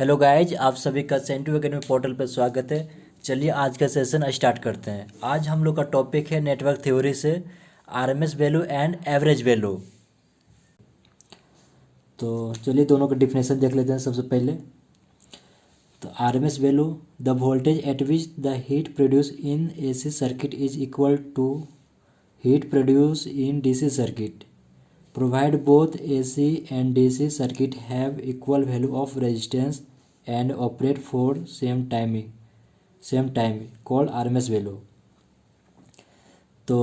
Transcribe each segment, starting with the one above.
Hello guys, आप सभी का सेंटू एकेडमी पोर्टल पर स्वागत है। चलिए आज का सेशन स्टार्ट करते हैं। आज हम लोग का टॉपिक है नेटवर्क थ्योरी से RMS value and average value. तो चलिए दोनों का डिफिनेशन देख लेते हैं। सबसे पहले तो RMS value the voltage at which the heat produce in AC circuit is equal to heat produce in DC circuit provide both AC and DC circuit have equal value of resistance and operate for same time called RMS value। तो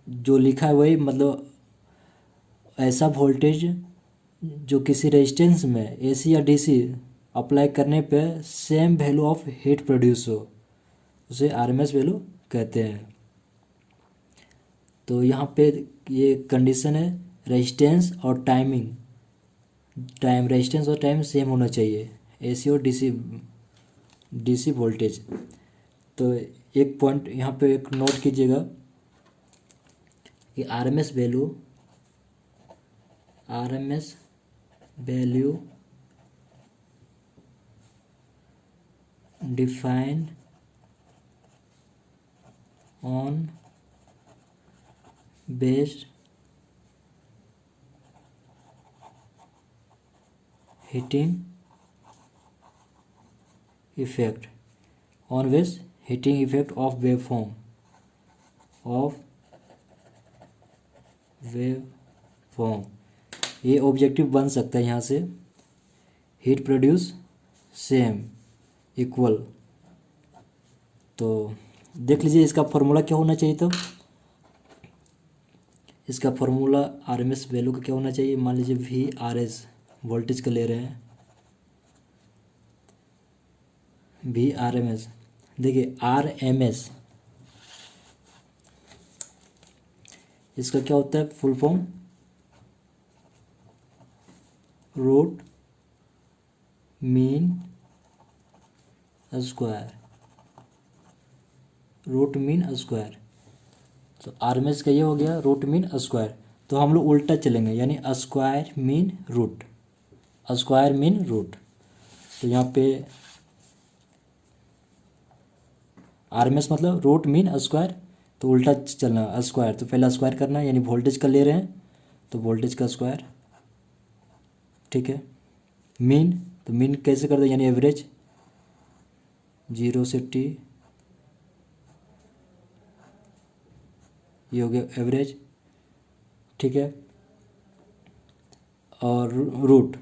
जो लिखा है वही मतलब ऐसा voltage जो किसी resistance में AC या DC अप्लाई करने पे same value of heat produce हो उसे RMS वैल्यू कहते हैं। तो यहाँ पे ये कंडीशन है रेजिस्टेंस और रेजिस्टेंस और टाइम सेम होना चाहिए एसी और डीसी वोल्टेज। तो एक पॉइंट यहाँ पे एक नोट कीजिएगा कि RMS value define on based heating effect of waveform ये ऑब्जेक्टिव बन सकता है यहाँ से हीट प्रोड्यूस सेम इक्वल। तो देख लीजिए इसका फॉर्मूला क्या होना चाहिए। तो इसका फॉर्मूला आरएमएस वैल्यू का क्या होना चाहिए। मान लीजिए VRS वोल्टेज का ले रहे हैं। VRMS देखिए RMS इसका क्या होता है full form root mean square. तो आरएमएस का ये हो गया रूट मीन स्क्वायर। तो हम लोग उल्टा चलेंगे यानी स्क्वायर मीन रूट। तो यहाँ पे आरएमएस मतलब रूट मीन स्क्वायर। तो उल्टा चलना स्क्वायर। तो पहला स्क्वायर करना है यानी वोल्टेज का ले रहे हैं तो वोल्टेज का स्क्वायर। ठीक है। मीन तो मीन कैसे कर दे यानी एवरेज 0 से T ये हो गया एवरेज। ठीक है। और रूट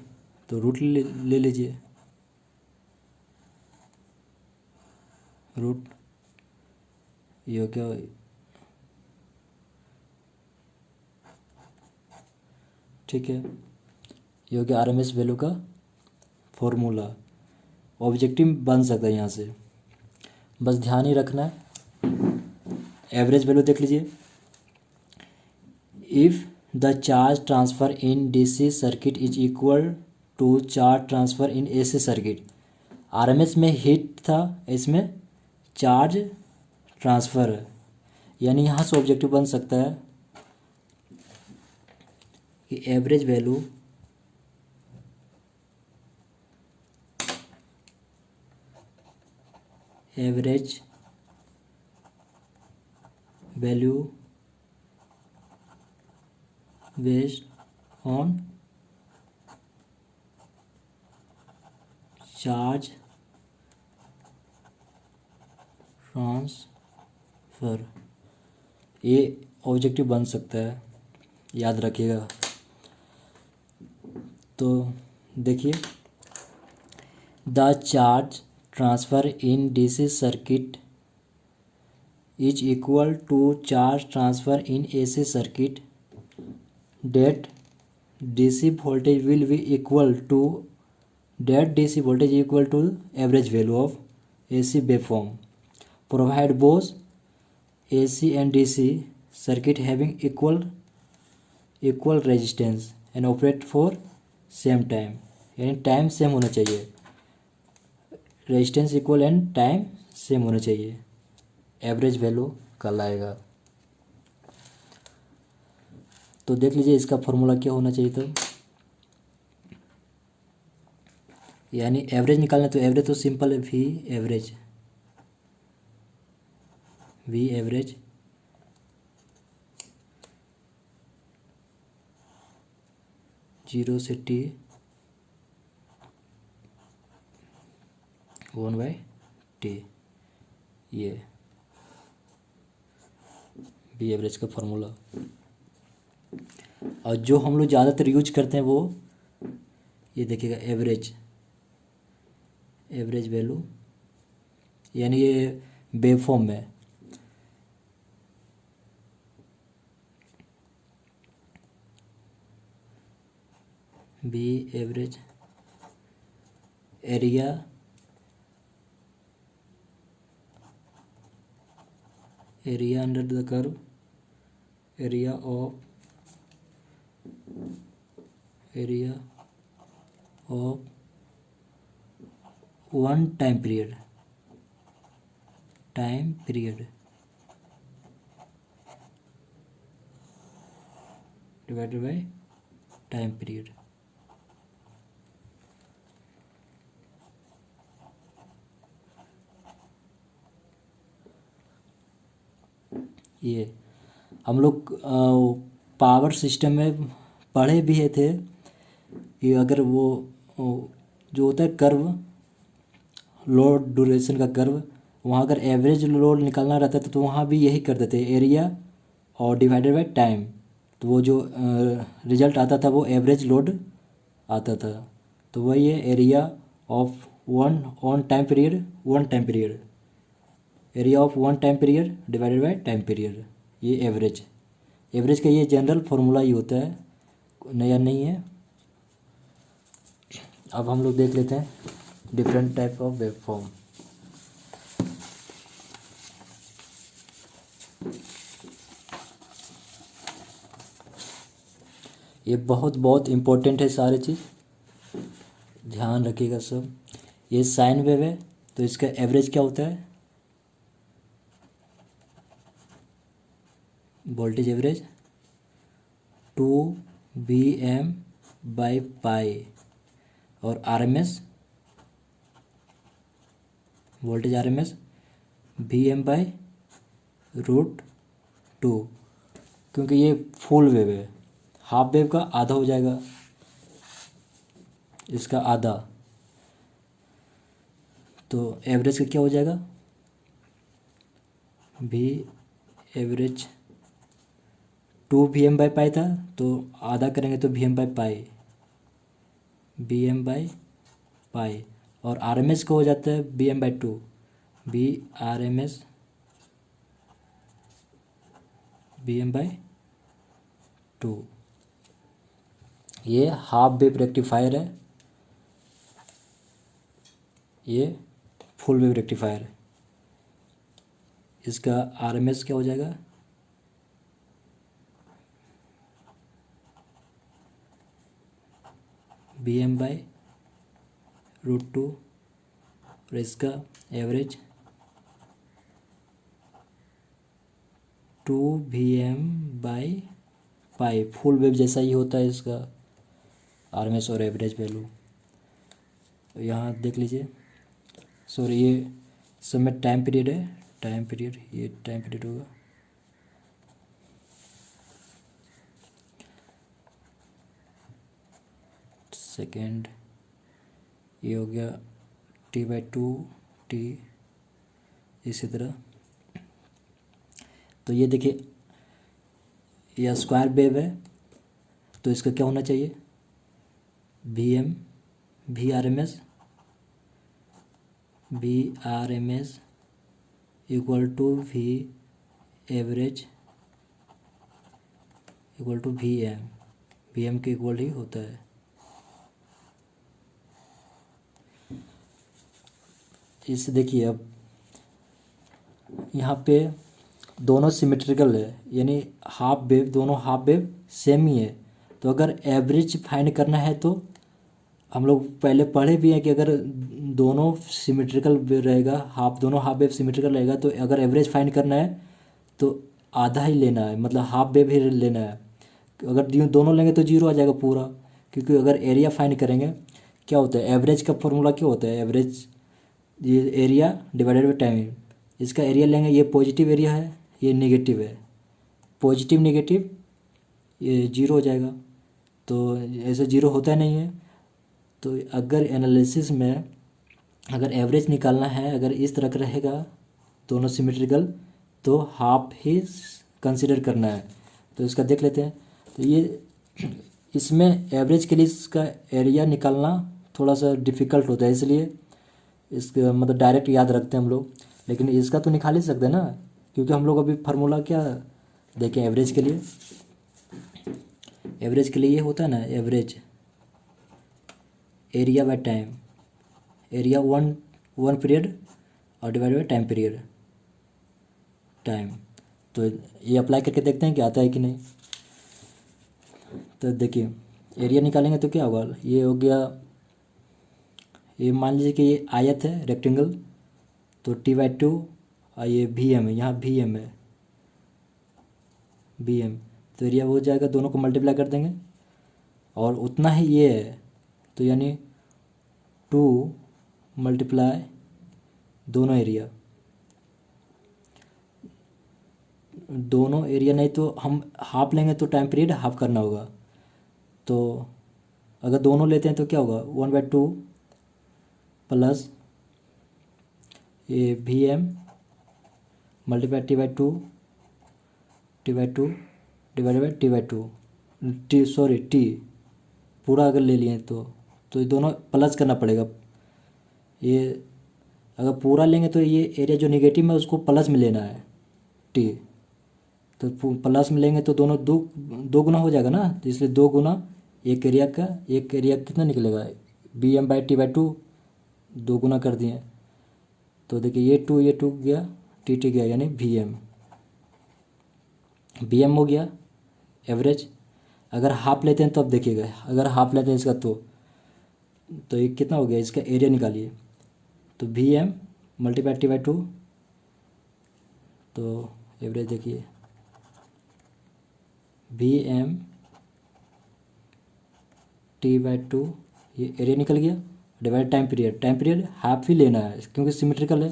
तो रूट ले लीजिए रूट ये हो गया ठीक है। ये हो गया आरएमएस वैल्यू का फॉर्मूला। ऑब्जेक्टिव बन सकता है यहाँ से, बस ध्यान ही रखना है। एवरेज वैल्यू देख लीजिए if the charge transfer in DC circuit is equal to charge transfer in AC circuit. RMS में हीट था, इसमें चार्ज ट्रांसफ़र है यानी यहाँ से ऑब्जेक्टिव बन सकता है कि average value based on charge transfer ये ऑब्जेक्टिव बन सकता है, याद रखिएगा। तो देखिए the charge transfer in DC circuit is equal to charge transfer in AC circuit that DC voltage will be equal to average value of AC waveform provide both AC and DC circuit having equal resistance and operate for same time यानी time same होना चाहिए। Resistance equal and time same होना चाहिए। Average value कल आएगा। तो देख लीजिए इसका फॉर्मूला क्या होना चाहिए। तो यानी एवरेज निकालना, तो एवरेज तो सिंपल है, V average, V average zero से टी 1/t, ये वी एवरेज का फॉर्मूला। और जो हम लोग ज़्यादातर यूज करते हैं वो ये देखिएगा, एवरेज, एवरेज वैल्यू, यानी ये वेवफॉर्म में, B average area under the curve, area of one time period divided by time period. ये हम लोग पावर सिस्टम में पढ़े भी थे कि अगर वो जो होता है कर्व, लोड ड्यूरेशन का कर्व, वहाँ अगर एवरेज लोड निकालना रहता था तो वहाँ भी यही करते थे, एरिया और डिवाइडेड बाय टाइम, तो वो जो रिजल्ट आता था वो एवरेज लोड आता था। तो वही है area of one time period, area of one time period divided by time period, ये एवरेज का ये जनरल फार्मूला ही होता है, नया नहीं है। अब हम लोग देख लेते हैं डिफरेंट टाइप ऑफ वेवफॉर्म। ये बहुत इम्पोर्टेंट है, सारी चीज़ ध्यान रखिएगा सब। ये साइन वेव है, तो इसका एवरेज क्या होता है, वोल्टेज एवरेज 2Vm/π, और आरएमएस वोल्टेज आरएमएस Vm/√2, क्योंकि ये फुल वेव है, हाफ वेव का आधा हो जाएगा, इसका आधा, तो एवरेज का क्या हो जाएगा, वी एवरेज 2Vm/π था, तो आधा करेंगे तो Vm/π, और आरएमएस का हो जाता है Vm/2, Vrms Vm/2। ये हाफ वेव रेक्टिफायर है, ये फुल वेव रेक्टिफायर है, इसका आरएमएस क्या हो जाएगा, Vm/√2, और इसका एवरेज 2Vm/π, फुल वेव जैसा ही होता है इसका आरएमएस और एवरेज वैल्यू। तो यहाँ देख लीजिए, सॉरी ये सब में टाइम पीरियड है, ये टाइम पीरियड होगा, सेकेंड, ये हो गया T/2, इसी तरह। तो ये देखिए, यह स्क्वायर वेव है, तो इसका क्या होना चाहिए, Vrms equal to V average equal to Vm के इक्वल ही होता है। इससे देखिए, अब यहाँ पे दोनों सिमेट्रिकल है, यानी दोनों हाफ वेव सेम ही है। तो अगर एवरेज फाइंड करना है तो हम लोग पहले पढ़े भी हैं कि अगर दोनों सिमेट्रिकल रहेगा, दोनों हाफ वेव सिमेट्रिकल रहेगा, तो अगर एवरेज फाइंड करना है तो आधा ही लेना है, मतलब हाफ वेव ही लेना है। अगर दोनों लेंगे तो जीरो आ जाएगा पूरा, क्योंकि अगर एरिया फाइंड करेंगे क्या होता है, एवरेज का फॉर्मूला क्या होता है, एवरेज ये एरिया डिवाइडेड बाई टाइम। इसका एरिया लेंगे, ये पॉजिटिव एरिया है, ये नेगेटिव है, पॉजिटिव नेगेटिव ये जीरो हो जाएगा, तो ऐसे जीरो होता नहीं है। तो अगर एनालिसिस में अगर एवरेज निकालना है, अगर इस तरह का रहेगा दोनों सिमेट्रिकल, तो हाफ ही कंसिडर करना है। तो इसका देख लेते हैं। तो ये इसमें एवरेज के लिए इसका एरिया निकालना थोड़ा सा डिफ़िकल्ट होता है, इसलिए इसका मतलब डायरेक्ट याद रखते हैं हम लोग। लेकिन इसका तो निकाल ही सकते हैं ना, क्योंकि हम लोग अभी फार्मूला क्या देखें एवरेज के लिए। एवरेज के लिए ये होता है ना, average area by time, area one period और divide by time period time. तो ये अप्लाई करके देखते हैं कि आता है कि नहीं। तो देखिए एरिया निकालेंगे तो क्या होगा, ये हो गया, ये मान लीजिए कि ये आयत है रेक्टेंगल, तो T/2 और ये VM है, यहाँ VM है, VM। तो एरिया हो जाएगा, दोनों को मल्टीप्लाई कर देंगे और उतना ही ये है, तो यानी 2 मल्टीप्लाई दोनों एरिया, दोनों एरिया नहीं तो हम हाफ लेंगे तो टाइम पीरियड हाफ करना होगा। तो अगर दोनों लेते हैं तो क्या होगा, 1/2 प्लस ये VM multiply T/2 divided by T/2 T पूरा अगर ले लिए तो ये दोनों प्लस करना पड़ेगा। ये अगर पूरा लेंगे तो ये एरिया जो नेगेटिव है उसको प्लस में लेना है T, तो प्लस में लेंगे तो दोनों दो गुना हो जाएगा ना, तो इसलिए 2 गुना एक एरिया कितना निकलेगा, VM/T/2 2 गुना कर दिए। तो देखिए ये टू गया, T गया, यानी VM हो गया एवरेज। अगर हाफ लेते हैं तो अब देखिएगा, अगर हाफ लेते हैं इसका तो ये कितना हो गया, इसका एरिया निकालिए। तो VM मल्टीप्लाई T/2, तो एवरेज देखिए VM T/2, ये एरिया निकल गया, डिवाइड टाइम पीरियड हाफ ही लेना है क्योंकि सिमेट्रिकल है,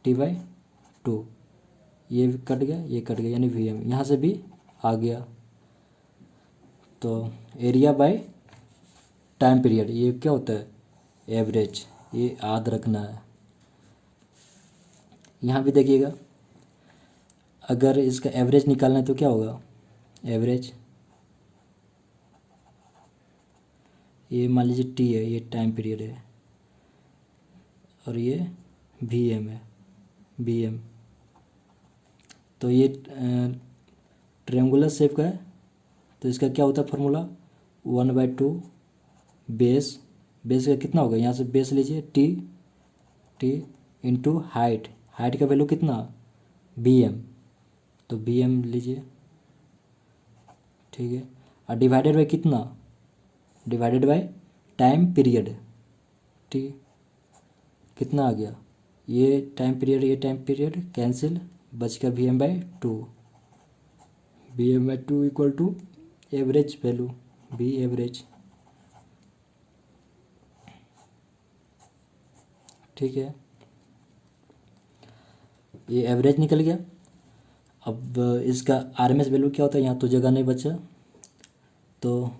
T/2, ये कट गया, यानी VM यहाँ से भी आ गया। तो एरिया बाय टाइम पीरियड ये क्या होता है, एवरेज, ये याद रखना है। यहाँ भी देखिएगा, अगर इसका एवरेज निकालना है तो क्या होगा, एवरेज ये मान लीजिए T है, ये टाइम पीरियड है, और ये VM है, VM। तो ये ट्रायंगुलर शेप का है, तो इसका क्या होता है फार्मूला, 1/2 बेस का कितना होगा, यहाँ से बेस लीजिए T इंटू हाइट का वैल्यू कितना, BM, तो BM लीजिए, ठीक है, और डिवाइडेड बाई कितना, डिवाइडेड बाई टाइम पीरियड, ठीक, कितना आ गया, ये टाइम पीरियड कैंसिल, बच गया VM/2 equal to average value, B average, ठीक है, ये एवरेज निकल गया। अब इसका RMS वैल्यू क्या होता है, यहाँ तो जगह नहीं बचा, तो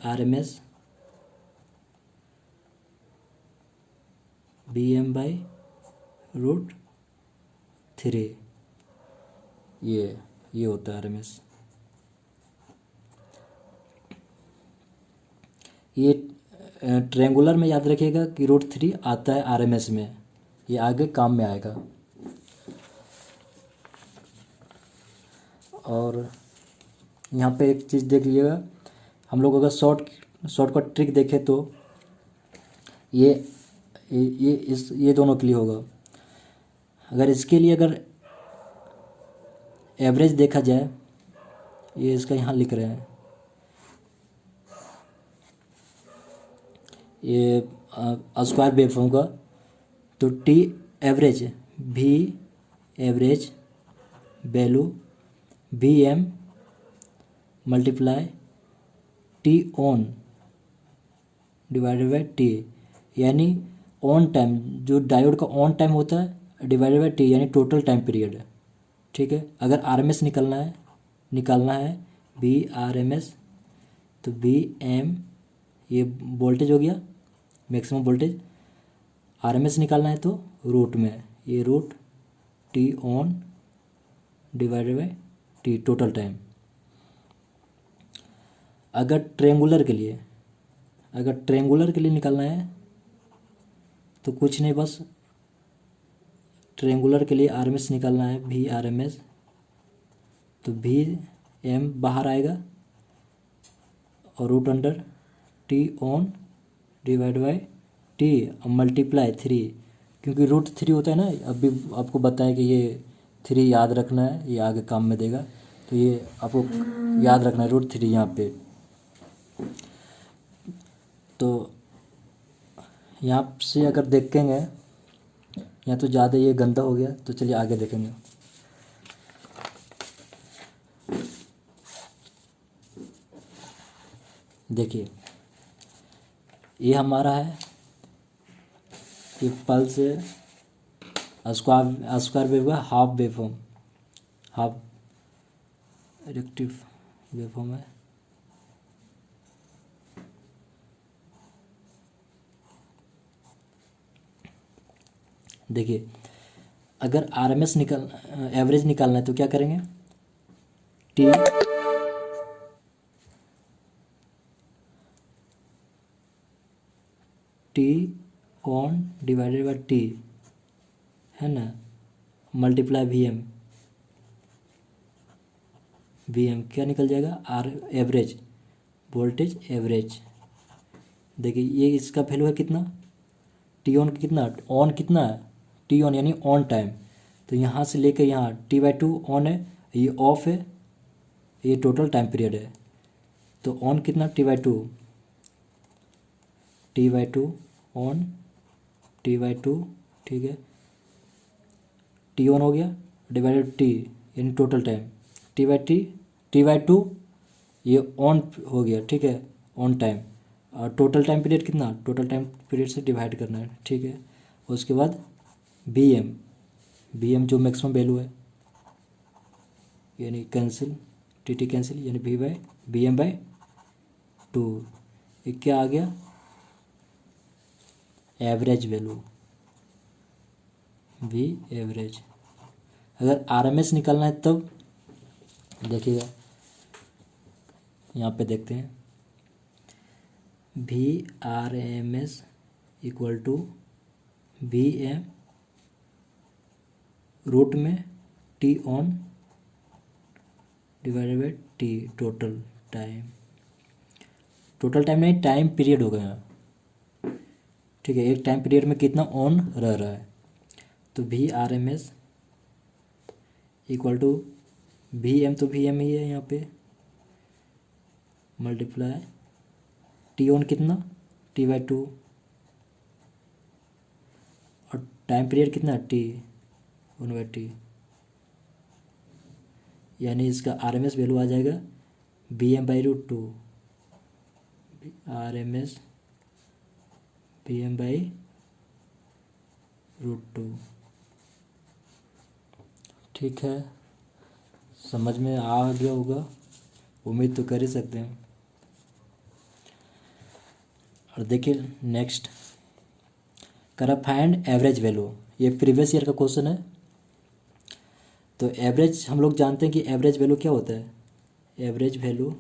RMS VM/√3, ये होता है RMS। ये ट्रायंगुलर में याद रखिएगा कि √3 आता है RMS में, ये आगे काम में आएगा। और यहाँ पे एक चीज़ देख लीजिएगा, हम लोग अगर शॉर्टकट ट्रिक देखें तो ये दोनों के लिए होगा। अगर इसके लिए अगर एवरेज देखा जाए, ये इसका यहाँ लिख रहे हैं, ये स्क्वायर वेवफॉर्म का, तो T average V average value VM multiply T on divided by T, यानी ऑन टाइम, जो डायोड का ऑन टाइम होता है डिवाइडेड बाई टी, यानी टोटल टाइम पीरियड है। ठीक है, अगर आरएमएस निकालना है बी आर एम एस, तो बी एम ये वोल्टेज हो गया मैक्सिमम वोल्टेज, आरएमएस निकालना है तो रूट में ये root T on divided by T total time. अगर ट्रेंगुलर के लिए निकालना है तो कुछ नहीं, बस ट्रेंगुलर के लिए आरएमएस निकालना है भी आर एम एस, तो भी एम बाहर आएगा और root under T on divide by T multiply 3, क्योंकि रूट 3 होता है ना, अभी आपको बताया कि ये 3 याद रखना है, ये आगे काम में देगा, तो ये आपको याद रखना है रूट 3 यहाँ पे। तो यहाँ से अगर देखेंगे, यहाँ तो ज़्यादा ये गंदा हो गया, तो चलिए आगे देखेंगे। देखिए ये हमारा है, ये पल्स है, स्क्वायर वेव का half waveform, half reactive waveform है। देखिए अगर आरएमएस एवरेज निकालना है तो क्या करेंगे, T on divided by T है ना, मल्टीप्लाई वी एम क्या निकल जाएगा, आर एवरेज, वोल्टेज एवरेज। देखिए ये इसका वैल्यू है कितना, टी ऑन कितना, ऑन कितना है, टी ऑन यानी ऑन टाइम, तो यहाँ से लेकर यहाँ T/2 ऑन है, ये ऑफ है, ये टोटल टाइम पीरियड है। तो ऑन कितना T/2 ऑन T/2, ठीक है, टी ऑन हो गया डिवाइडेड टी यानी टोटल टाइम, T/2 ये ऑन हो गया, ठीक है, ऑन टाइम, और टोटल टाइम पीरियड कितना, टोटल टाइम पीरियड से डिवाइड करना है, ठीक है। उसके बाद बी एम जो मैक्सिमम वैल्यू है, यानी कैंसिल, टी कैंसिल, यानी बी एम बाई 2, ये क्या आ गया, एवरेज वैल्यू, वी एवरेज। अगर आरएमएस निकालना है तब देखिएगा, यहाँ पे देखते हैं, we R M S equal to V M root में T on divided by T total time नहीं, टाइम पीरियड हो गया, ठीक है, एक टाइम पीरियड में कितना ऑन रह रहा है। तो V R M S equal to V M, तो वी एम ही है यहाँ पे, मल्टीप्लाई टी ऑन कितना T/2 और टाइम पीरियड कितना T/2, यानी इसका आरएमएस वैल्यू आ जाएगा BM/√2, RMS BM/√2। ठीक है, समझ में आ गया होगा, उम्मीद तो कर ही सकते हैं। और देखिए नेक्स्ट, फाइंड एवरेज वैल्यू, ये प्रीवियस ईयर का क्वेश्चन है। तो एवरेज हम लोग जानते हैं कि एवरेज वैल्यू क्या होता है, एवरेज वैल्यू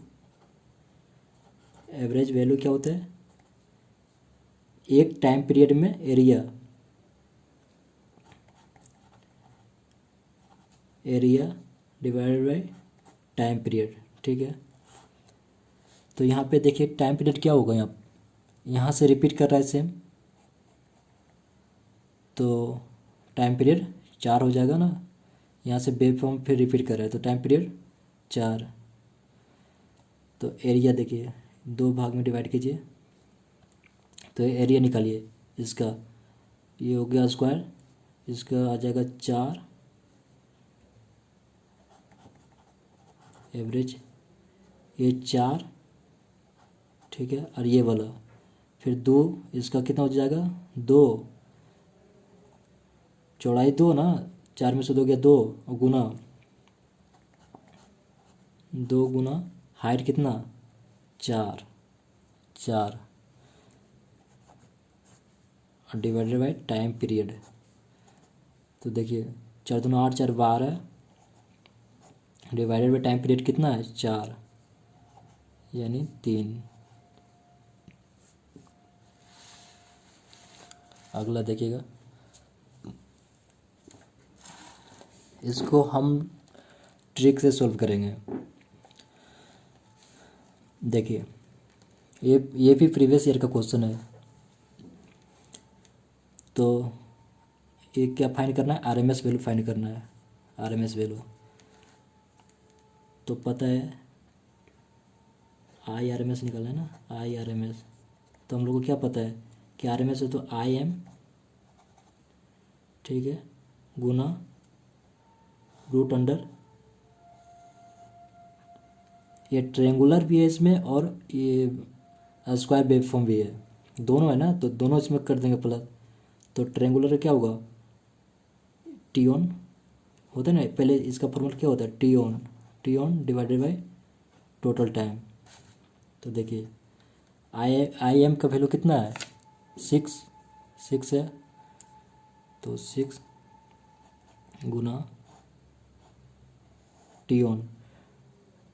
क्या होता है, एक टाइम पीरियड में area divided by time period, ठीक है। तो यहाँ पे देखिए टाइम पीरियड क्या होगा, यहाँ से रिपीट कर रहा है सेम, तो टाइम पीरियड 4 हो जाएगा ना, यहाँ से वेव फॉर्म फिर रिपीट कर रहा है, तो टाइम पीरियड 4। तो एरिया देखिए 2 भाग में डिवाइड कीजिए, तो एरिया निकालिए इसका, ये हो गया स्क्वायर, इसका आ जाएगा 4 एवरेज, ये 4, ठीक है, और ये वाला फिर 2, इसका कितना हो जाएगा 2, चौड़ाई 2 ना, 4 में से 2 गया 2, और गुना 2 गुना हाइट कितना 4 4 और डिवाइडेड बाई टाइम पीरियड। तो देखिए 4 दूना 8, 4 12, डिवाइडेड बाई टाइम पीरियड कितना है 4 यानी 3। अगला देखिएगा, इसको हम ट्रिक से सॉल्व करेंगे। देखिए ये भी प्रीवियस ईयर का क्वेश्चन है। तो ये क्या फाइंड करना है, आरएमएस वैल्यू फाइंड करना है। आरएमएस वैल्यू तो पता है, आई आर एम एस निकालना है ना, आई आर एम एस। तो हम लोग को क्या पता है कि आर एम एस है तो आई एम, ठीक है, गुना रूट अंडर, ये ट्रेंगुलर भी है इसमें और ये स्क्वायर वेव फॉर्म भी है, दोनों है ना, तो दोनों इसमें कर देंगे प्लस। तो ट्रेंगुलर क्या होगा, टी ऑन होता है ना, पहले इसका फॉर्मूला क्या होता है T on divided by total time. तो देखिए आई एम का वैल्यू कितना है 6 है, तो 6 गुना टी ऑन।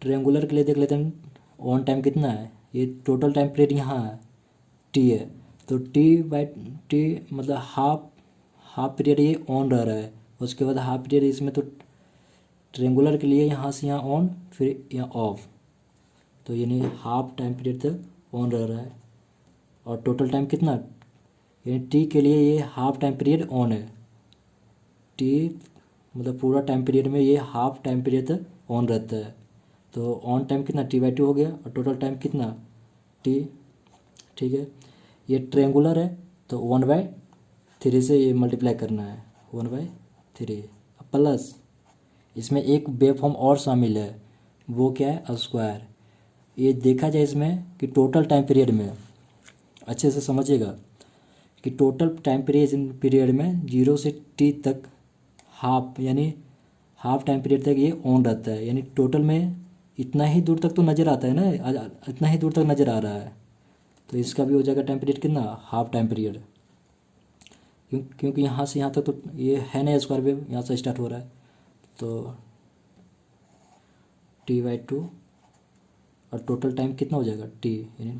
ट्रायंगुलर के लिए देख लेते हैं ऑन टाइम कितना है, ये टोटल टाइम पीरियड यहाँ है टी है, तो टी बाई टी मतलब हाफ पीरियड ये ऑन रह रहा है, उसके बाद हाफ पीरियड इसमें। तो ट्रायंगुलर के लिए यहाँ से यहाँ ऑन फिर यहाँ ऑफ, तो यानी हाफ टाइम पीरियड तक ऑन रह रहा है। और टोटल टाइम कितना, यानी टी के लिए ये हाफ टाइम पीरियड ऑन है, टी मतलब पूरा टाइम पीरियड में ये हाफ टाइम पीरियड तक ऑन रहता है। तो ऑन टाइम कितना T/2 हो गया, और टोटल टाइम कितना टी, ठीक है। ये ट्रायंगुलर है तो 1/3 से ये मल्टीप्लाई करना है, 1/3 प्लस इसमें एक वेव फॉर्म और शामिल है, वो क्या है स्क्वायर। ये देखा जाए इसमें कि टोटल टाइम पीरियड में, अच्छे से समझिएगा कि टोटल टाइम पीरियड में 0 से T तक हाफ यानी हाफ टाइम पीरियड तक ये ऑन रहता है, यानी टोटल में इतना ही दूर तक तो नज़र आता है ना, इतना ही दूर तक नज़र आ रहा है। तो इसका भी हो जाएगा टाइम पीरियड कितना हाफ टाइम पीरियड, क्योंकि यहाँ से यहाँ तक तो ये है ना स्क्वायर वेव, यहाँ से स्टार्ट हो रहा है। तो T/2 और टोटल टाइम कितना हो जाएगा T यानी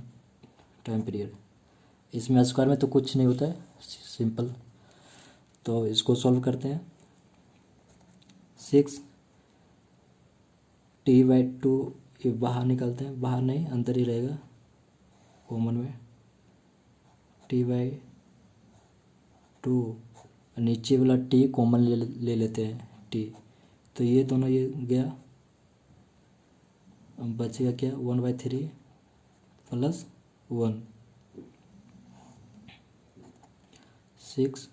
टाइम पीरियड। इसमें स्क्वायर में तो कुछ नहीं होता है, सिंपल। तो इसको सॉल्व करते हैं, 6 T/2 ये बाहर निकालते हैं, बाहर नहीं अंदर ही रहेगा कॉमन में, T/2 नीचे वाला T कॉमन ले लेते हैं T, तो ये दोनों ये गया, अब बचेगा क्या 1/3 प्लस 1, 6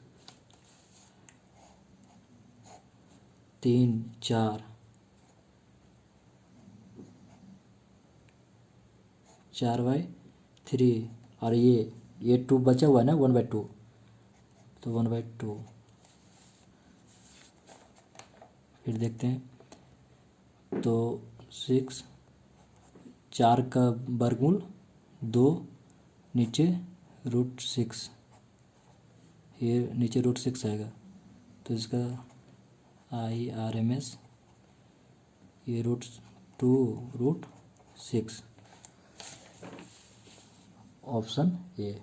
3 4 4/3 और ये 2 बचा हुआ है ना 1/2, तो 1/2। फिर देखते हैं, तो 6 4 का वर्गमूल 2 नीचे √6, ये नीचे √6 आएगा, तो इसका IRMS ये √2 √6, ऑप्शन ए,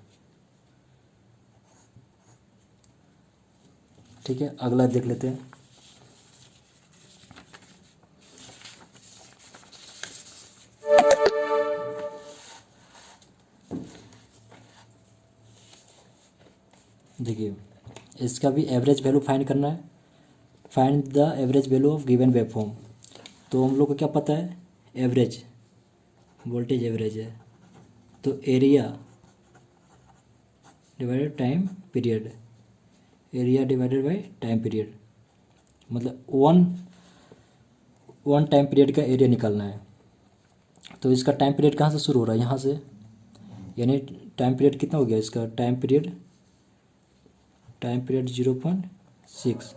ठीक है। अगला देख लेते हैं, देखिए इसका भी एवरेज वैल्यू फाइंड करना है, find the average value of given waveform. तो हम लोग को क्या पता है, एवरेज वोल्टेज एवरेज है, तो area divided time period, area divided by time period, मतलब वन टाइम पीरियड का एरिया निकालना है। तो इसका टाइम पीरियड कहाँ से शुरू हो रहा है, यहाँ से, यानी टाइम पीरियड कितना हो गया इसका, टाइम पीरियड 0.6।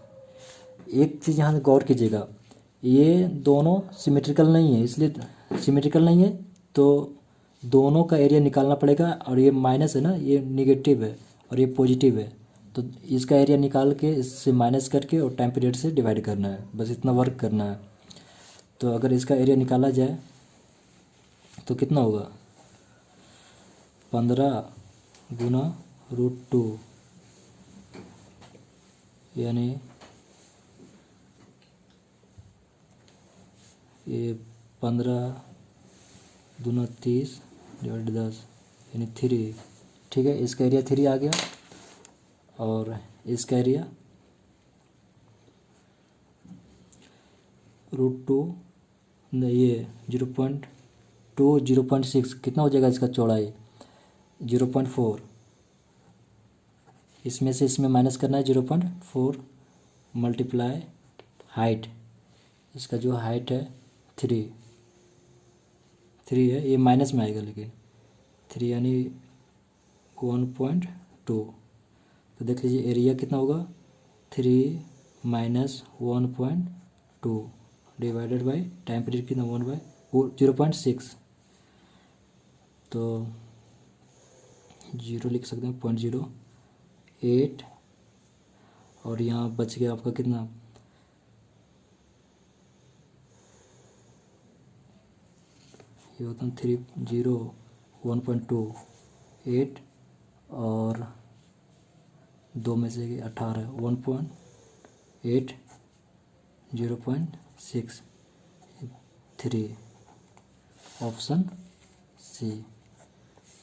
एक चीज़ यहाँ गौर कीजिएगा, ये दोनों सिमेट्रिकल नहीं है, इसलिए सिमेट्रिकल नहीं है तो दोनों का एरिया निकालना पड़ेगा। और ये माइनस है ना, ये निगेटिव है और ये पॉजिटिव है, तो इसका एरिया निकाल के इससे माइनस करके और टाइम पीरियड से डिवाइड करना है, बस इतना वर्क करना है। तो अगर इसका एरिया निकाला जाए तो कितना होगा, 15 गुना √2 यानी ये 15 दूना 30 डिवाइड 10 यानी 3। ठीक है, इसका एरिया 3 आ गया और इसका एरिया √2 ये 0.2 0.6 कितना हो जाएगा इसका चौड़ाई 0.4। इसमें से इसमें माइनस करना है 0.4 मल्टीप्लाई हाइट, इसका जो हाइट है 3 है, ये माइनस में आएगा लेकिन 3 यानी 1.2। तो देख लीजिए एरिया कितना होगा 3 minus 1.2 divided by time period कितना 0.6, तो 0 लिख सकते हैं 0.08 और यहाँ बच गया आपका कितना, ये होता है 1.2 और 2 में से 18 1.8 0.6 3 ऑप्शन सी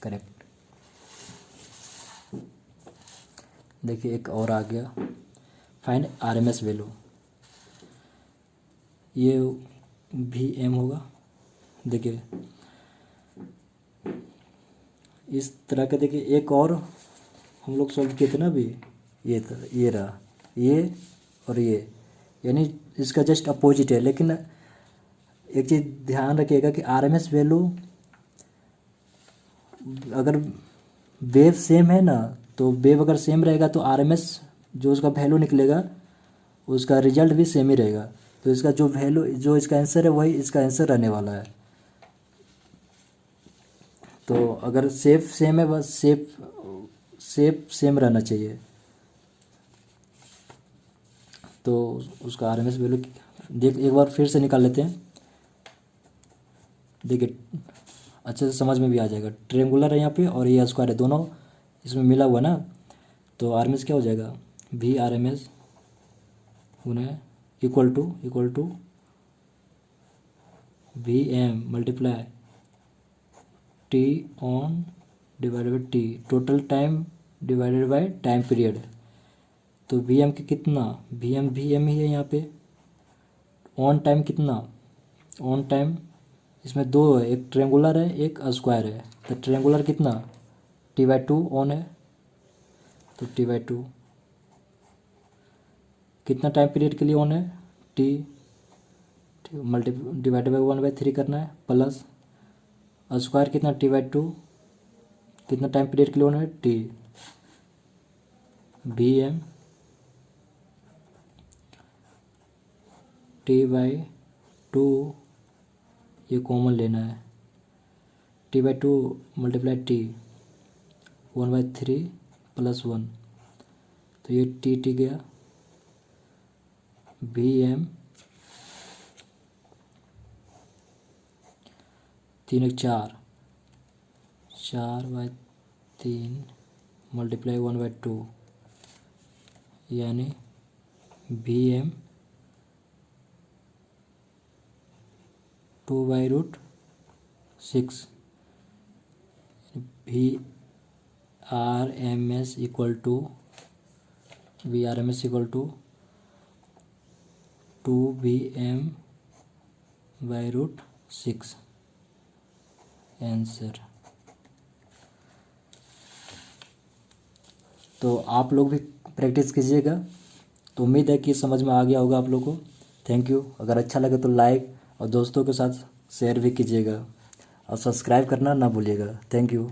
करेक्ट। देखिए एक और आ गया, फाइंड RMS वैल्यू, ये VM होगा। देखिए इस तरह का, देखिए एक और हम लोग सॉल्व किए थे ना अभी, ये रहा ये और ये, यानी इसका जस्ट अपोजिट है। लेकिन एक चीज़ ध्यान रखिएगा कि RMS वैल्यू अगर वेव सेम है ना, तो वेव अगर सेम रहेगा तो RMS जो उसका वैल्यू निकलेगा उसका रिजल्ट भी सेम ही रहेगा। तो इसका जो वैल्यू, जो इसका आंसर है वही इसका आंसर रहने वाला है। तो अगर शेप सेम है, बस शेप सेम रहना चाहिए, तो उसका RMS वैल्यू देख एक बार फिर से निकाल लेते हैं। देखिए अच्छे से समझ में भी आ जाएगा, ट्रेंगुलर है यहाँ पे और ये स्क्वायर है, दोनों इसमें मिला हुआ ना, तो RMS क्या हो जाएगा VRMS गुना equal to VM multiply T on divided by T total time divided by time period. तो VM के कितना, VM ही है यहाँ पे। ऑन टाइम कितना, ऑन टाइम इसमें दो है, एक ट्रेंगुलर है एक स्क्वायर है। तो ट्रेंगुलर कितना T/2 ऑन है, तो T/2 कितना टाइम पीरियड के लिए ऑन है T मल्टी डिवाइडेड बाई 1/3 करना है, प्लस स्क्वायर कितना T/2 कितना टाइम पीरियड के लिए ऑन है T। VM T/2 ये कॉमन लेना है, T/2 मल्टीप्लाई T 1/3 प्लस 1, तो ये T गया। VM 3 4 4/3 मल्टीप्लाई 1/2 यानी VM 2/√6 VRMS equal to 2VM/√6 answer. तो आप लोग भी प्रैक्टिस कीजिएगा। तो उम्मीद है कि समझ में आ गया होगा आप लोगों को। Thank you. अगर अच्छा लगे तो लाइक और दोस्तों के साथ शेयर भी कीजिएगा और सब्सक्राइब करना ना भूलिएगा। Thank you.